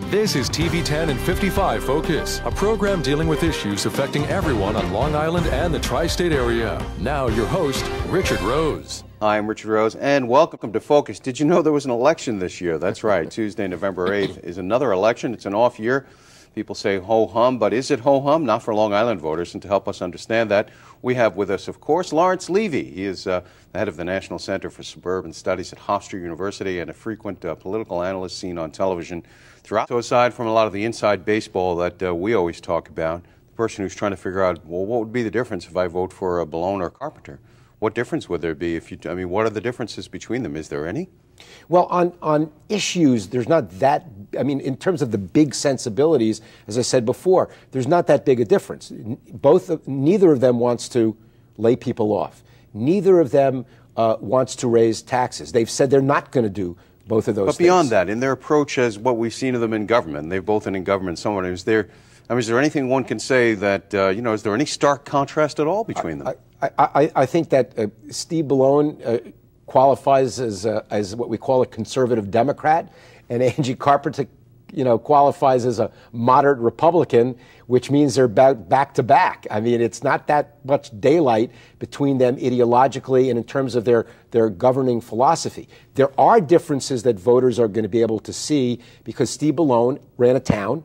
This is TV 10 and 55 Focus, a program dealing with issues affecting everyone on Long Island and the tri-state area. Now your host, Richard Rose. Hi, I'm Richard Rose, and welcome to Focus. Did you know there was an election this year? That's right. Tuesday, November 8th is another election. It's an off year. People say ho-hum, but is it ho-hum? Not for Long Island voters. And to help us understand that, we have with us, of course, Lawrence Levy. He is the head of the National Center for Suburban Studies at Hofstra University and a frequent political analyst seen on television throughout. So aside from a lot of the inside baseball that we always talk about, the person who's trying to figure out, well, what would be the difference if I vote for Balone or Carpenter? What difference would there be if you, I mean, what are the differences between them? Is there any? Well, on issues, there's not that, I mean, in terms of the big sensibilities, as I said before, there's not that big a difference. Neither of them wants to lay people off. Neither of them wants to raise taxes. They've said they're not going to do both of those things. But beyond that, in their approach as what we've seen of them in government, they've both been in government somewhat, is there anything one can say that, is there any stark contrast at all between them? I think that Steve Balone qualifies as what we call a conservative Democrat, and Angie Carpenter, qualifies as a moderate Republican, which means they're back to back. I mean, it's not that much daylight between them ideologically and in terms of their governing philosophy. There are differences that voters are going to be able to see because Steve Balone ran a town.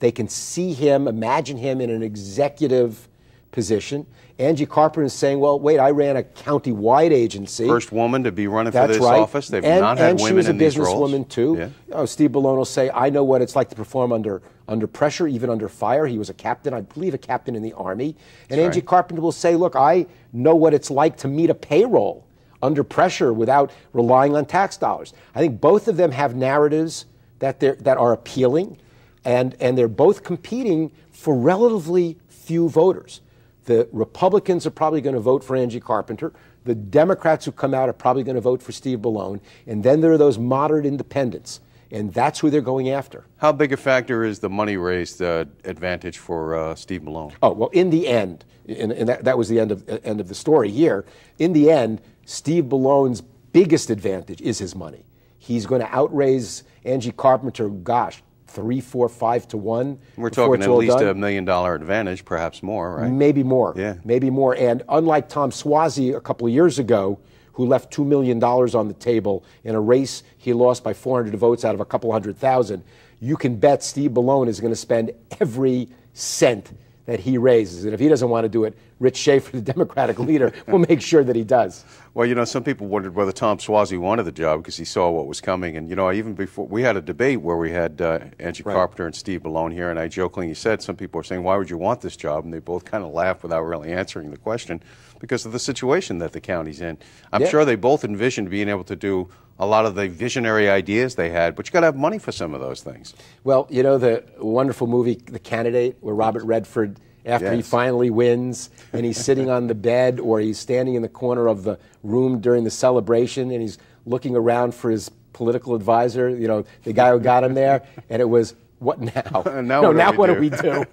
They can see him, imagine him in an executive position. Angie Carpenter is saying, well, wait, I ran a county-wide agency. First woman to be running for this office. They've not had women in these roles. And she was a businesswoman, too. Yeah. Steve Balone will say, I know what it's like to perform under pressure, even under fire. He was a captain, I believe a captain in the Army. And Angie Carpenter will say, look, I know what it's like to meet a payroll under pressure without relying on tax dollars. I think both of them have narratives that are appealing, and they're both competing for relatively few voters. The Republicans are probably going to vote for Angie Carpenter. The Democrats who come out are probably going to vote for Steve Balone. And then there are those moderate independents. And that's who they're going after. How big a factor is the money-raised advantage for Steve Balone? Oh, well, in the end, and that was the end of the story here, in the end, Steve Balone's biggest advantage is his money. He's going to outraise Angie Carpenter, gosh, 3, 4, 5 to 1. We're talking at least $1 million advantage, perhaps more, right? Maybe more. Yeah. Maybe more. And unlike Tom Suozzi a couple of years ago, who left $2 million on the table in a race he lost by 400 votes out of a couple 100,000, you can bet Steve Balone is going to spend every cent that he raises. And if he doesn't want to do it, Rich Schaefer, the Democratic leader, will make sure that he does. Well, some people wondered whether Tom Suozzi wanted the job because he saw what was coming. And, even before, we had a debate where we had Angie Carpenter and Steve Balone here, and I jokingly said, some people were saying, why would you want this job? And they both kind of laughed without really answering the question because of the situation that the county's in. I'm sure they both envisioned being able to do a lot of the visionary ideas they had, but you got to have money for some of those things. Well, the wonderful movie, The Candidate, where Robert Redford, after he finally wins, and he's sitting on the bed or he's standing in the corner of the room during the celebration, and he's looking around for his political advisor, the guy who got him there, and it was, what now? Now what do we do?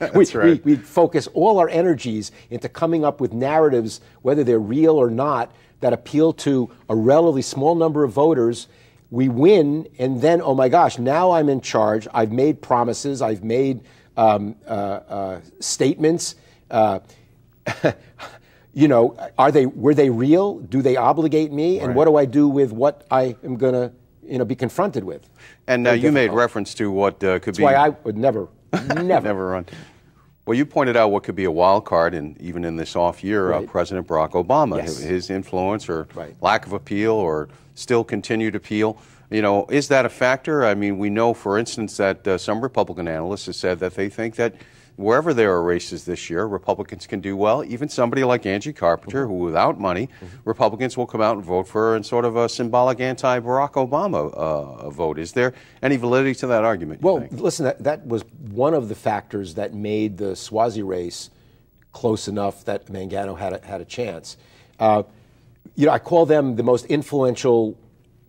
We focus all our energies into coming up with narratives, whether they're real or not, that appeal to a relatively small number of voters. We win, and then, oh my gosh, now I'm in charge. I've made promises. I've made statements. Were they real? Do they obligate me? And what do I do with what I am going to, be confronted with? And you made reference to what could be. That's why I would never run. Well, you pointed out what could be a wild card, even in this off year, President Barack Obama, his influence or lack of appeal or still continued appeal. Is that a factor? I mean, we know, for instance, that some Republican analysts have said that they think that wherever there are races this year, Republicans can do well. Even somebody like Angie Carpenter, who without money, Republicans will come out and vote for her in sort of a symbolic anti-Barack Obama vote. Is there any validity to that argument? Well, listen, that was one of the factors that made the Suozzi race close enough that Mangano had a chance. I call them the most influential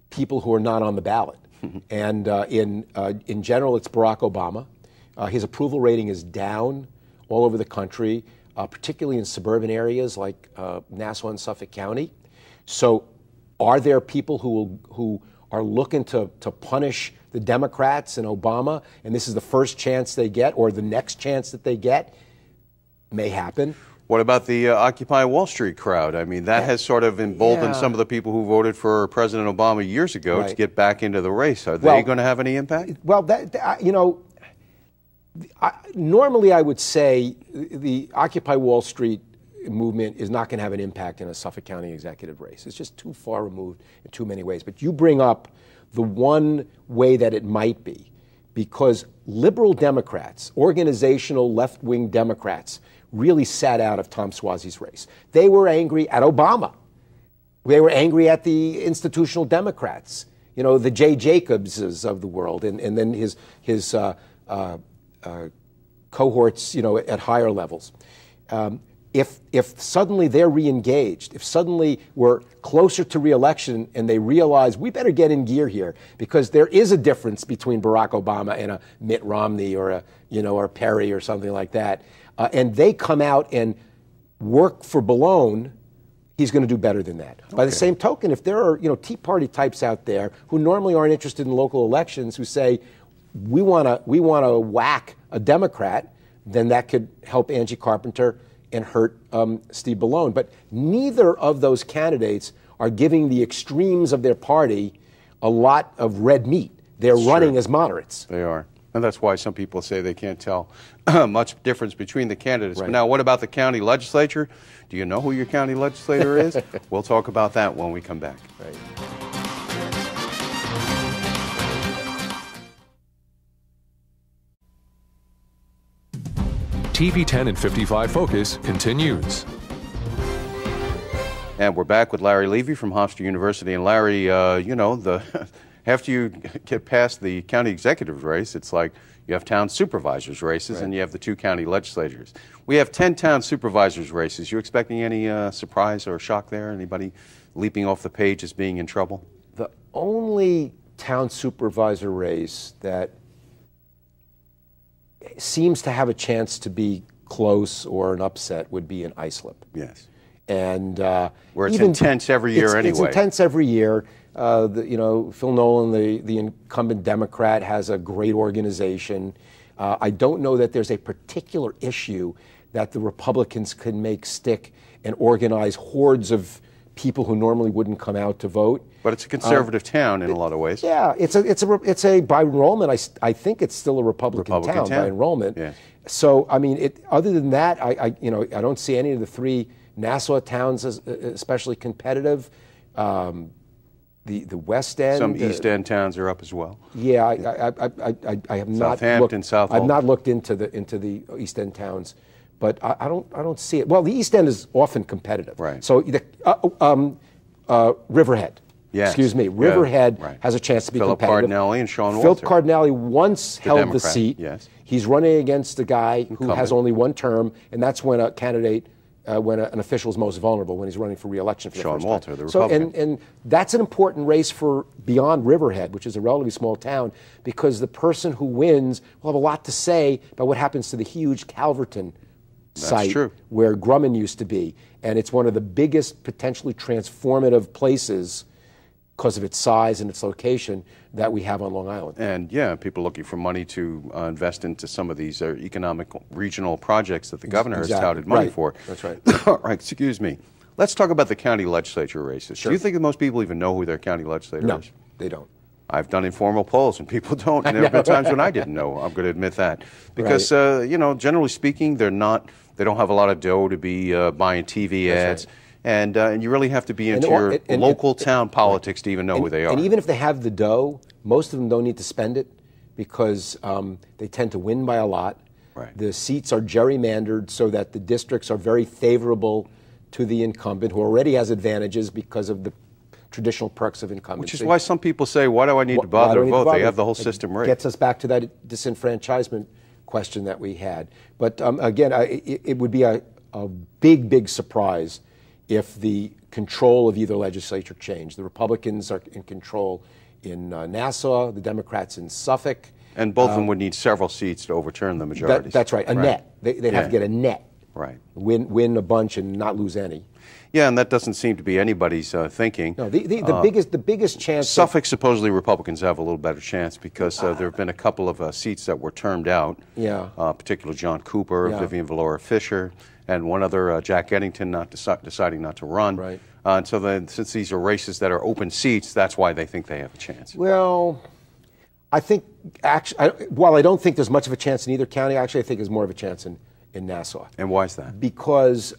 people who are not on the ballot. And in general, it's Barack Obama. His approval rating is down all over the country, particularly in suburban areas like Nassau and Suffolk County. So are there people who are looking to punish the Democrats and Obama, and this is the first chance they get, or the next chance that they get, may happen. What about the Occupy Wall Street crowd? I mean, that has sort of emboldened some of the people who voted for President Obama years ago to get back into the race. Are they going to have any impact? Well, normally I would say the Occupy Wall Street movement is not going to have an impact in a Suffolk County executive race. It's just too far removed in too many ways. But you bring up the one way that it might be, because liberal Democrats, organizational left-wing Democrats, really sat out of Tom Suozzi's race. They were angry at Obama. They were angry at the institutional Democrats, the Jay Jacobses of the world, and then his cohorts, at higher levels. If suddenly they're re-engaged, if suddenly we're closer to re-election and they realize we better get in gear here, because there is a difference between Barack Obama and a Mitt Romney or or Perry or something like that, and they come out and work for Ballone, he's going to do better than that. Okay. By the same token, if there are Tea Party types out there who normally aren't interested in local elections, who say we want to whack a Democrat, then that could help Angie Carpenter and hurt Steve Ballone. But neither of those candidates are giving the extremes of their party a lot of red meat. They're running as moderates. They are. And that's why some people say they can't tell much difference between the candidates. Right. But now, what about the county legislature? Do you know who your county legislator is? We'll talk about that when we come back. Right. TV 10 and 55 Focus continues. And we're back with Larry Levy from Hofstra University. And Larry, after you get past the county executive race, it's like you have town supervisors races, and you have the two county legislatures. We have 10 town supervisors races. You expecting any surprise or shock there? Anybody leaping off the page as being in trouble? The only town supervisor race that seems to have a chance to be close or an upset would be in Islip. Yes. And where it's intense every year anyway. It's intense every year. Phil Nolan, the incumbent Democrat, has a great organization. I don't know that there's a particular issue that the Republicans can make stick and organize hordes of people who normally wouldn't come out to vote. But it's a conservative town in a lot of ways. Yeah, it's a by enrollment. I think it's still a Republican town by enrollment. Yeah. So I mean, other than that, I don't see any of the three Nassau towns as especially competitive. The West End. Some East End towns are up as well. Yeah, I have not Southampton, South. I've not looked into the East End towns, but I don't see it. Well, the East End is often competitive. Right. So Riverhead. Yes. Excuse me. Riverhead has a chance to be Philip competitive. Cardinelli and Sean Philip Walter. Cardinelli once held Democrat, the seat. Yes. He's running against a guy who has only one term, and that's when a candidate. When an official is most vulnerable, when he's running for re-election for the first time. Sean Walter, the Republican. And that's an important race for beyond Riverhead, which is a relatively small town, because the person who wins will have a lot to say about what happens to the huge Calverton site where Grumman used to be. And it's one of the biggest, potentially transformative places, because of its size and its location, that we have on Long Island. And yeah, people looking for money to invest into some of these economic regional projects that the governor has touted money for. That's right. All right, excuse me. Let's talk about the county legislature races. Sure. Do you think that most people even know who their county legislator is? No, they don't. I've done informal polls, and people don't. And there have been times when I didn't know. I'm going to admit that. Because, generally speaking, they don't have a lot of dough to be buying TV ads. Right. And you really have to be into your local town politics to even know who they are. And even if they have the dough, most of them don't need to spend it, because they tend to win by a lot. Right. The seats are gerrymandered so that the districts are very favorable to the incumbent, who already has advantages because of the traditional perks of incumbency. Which is why some people say, why do I need to bother to vote? They have the whole system rigged. Gets us back to that disenfranchisement question that we had. But again, it would be a big, big surprise if the control of either legislature changed. The Republicans are in control in Nassau, the Democrats in Suffolk. And both of them would need several seats to overturn the majorities. That's right, a net. They'd have to get a net. Right. Win a bunch and not lose any. Yeah, and that doesn't seem to be anybody's thinking. No, the biggest chance. Suffolk, supposedly Republicans have a little better chance because there have been a couple of seats that were termed out. Yeah. Particularly John Cooper, Yeah. Vivian Valora Fisher, and one other, Jack Eddington, deciding not to run. Right. And so then, since these are races that are open seats, that's why they think they have a chance. Well, I think, while I don't think there's much of a chance in either county, actually I think there's more of a chance in Nassau. And why is that? Because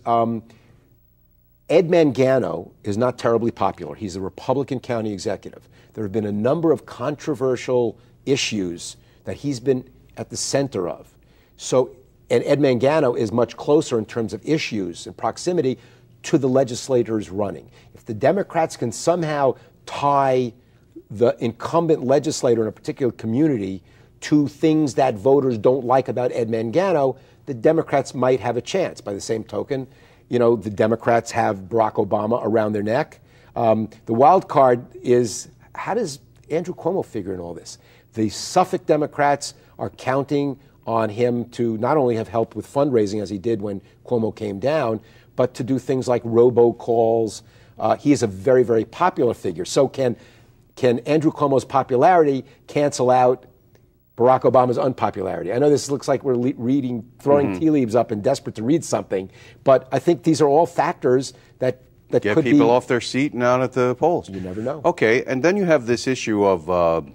Ed Mangano is not terribly popular. He's a Republican county executive. There have been a number of controversial issues that he's been at the center of. So, and Ed Mangano is much closer in terms of issues and proximity to the legislators running. If the Democrats can somehow tie the incumbent legislator in a particular community to things that voters don't like about Ed Mangano, the Democrats might have a chance. By the same token, you know, the Democrats have Barack Obama around their neck. The wild card is, how does Andrew Cuomo figure in all this? The Suffolk Democrats are counting on him to not only have helped with fundraising, as he did when Cuomo came down, but to do things like robocalls. He is a very, very popular figure. So can Andrew Cuomo's popularity cancel out Barack Obama's unpopularity? I know this looks like we're throwing tea leaves up and desperate to read something, but I think these are all factors that get could people off their seat and out at the polls. You never know. Okay, and then you have this issue of,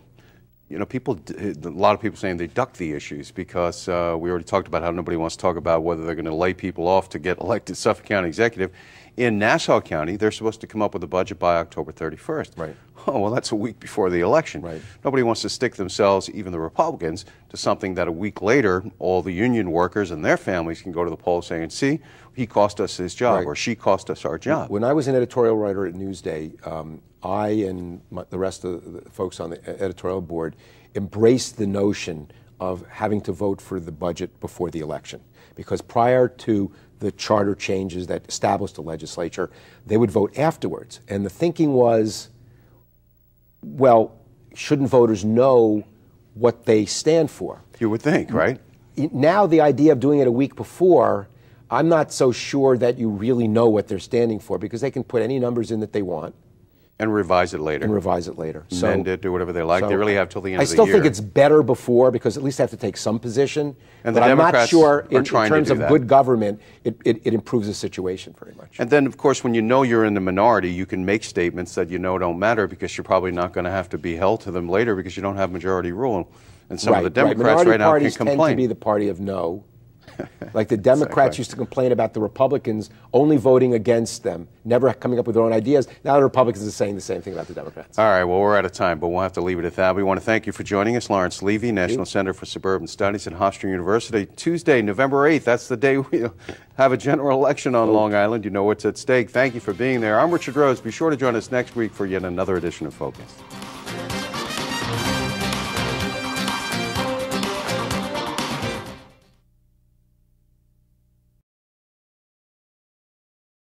you know, a lot of people saying they duck the issues because we already talked about how nobody wants to talk about whether they're going to lay people off to get elected Suffolk County executive. In Nassau County, they're supposed to come up with a budget by October 31st. Right. Oh, well, that's a week before the election. Right. Nobody wants to stick themselves, even the Republicans, to something that a week later, all the union workers and their families can go to the polls saying, see, he cost us his job, or she cost us our job. When I was an editorial writer at Newsday, I and the rest of the folks on the editorial board embraced the notion of having to vote for the budget before the election. Because prior to the charter changes that established the legislature, they would vote afterwards. And the thinking was, well, shouldn't voters know what they stand for? You would think, right? Now the idea of doing it a week before, I'm not so sure that you really know what they're standing for, because they can put any numbers in that they want. And revise it later. Amend it, do whatever they like. They really have till the end of the year. I still think it's better before, because at least they have to take some position. And the but I'm not Democrats sure are in trying terms to do of that. good government, it improves the situation very much. And then, of course, when you know you're in the minority, you can make statements that you know don't matter because you're probably not going to have to be held to them later because you don't have majority rule. And some of the Democrats right now can parties complain. tend to be the party of no. Like the Democrats used to complain about the Republicans only voting against them, never coming up with their own ideas. Now the Republicans are saying the same thing about the Democrats. All right, well, we're out of time, but we'll have to leave it at that. We want to thank you for joining us. Lawrence Levy, National Center for Suburban Studies at Hofstra University. Tuesday, November 8th, that's the day we have a general election on Long Island. You know what's at stake. Thank you for being there. I'm Richard Rose. Be sure to join us next week for yet another edition of Focus.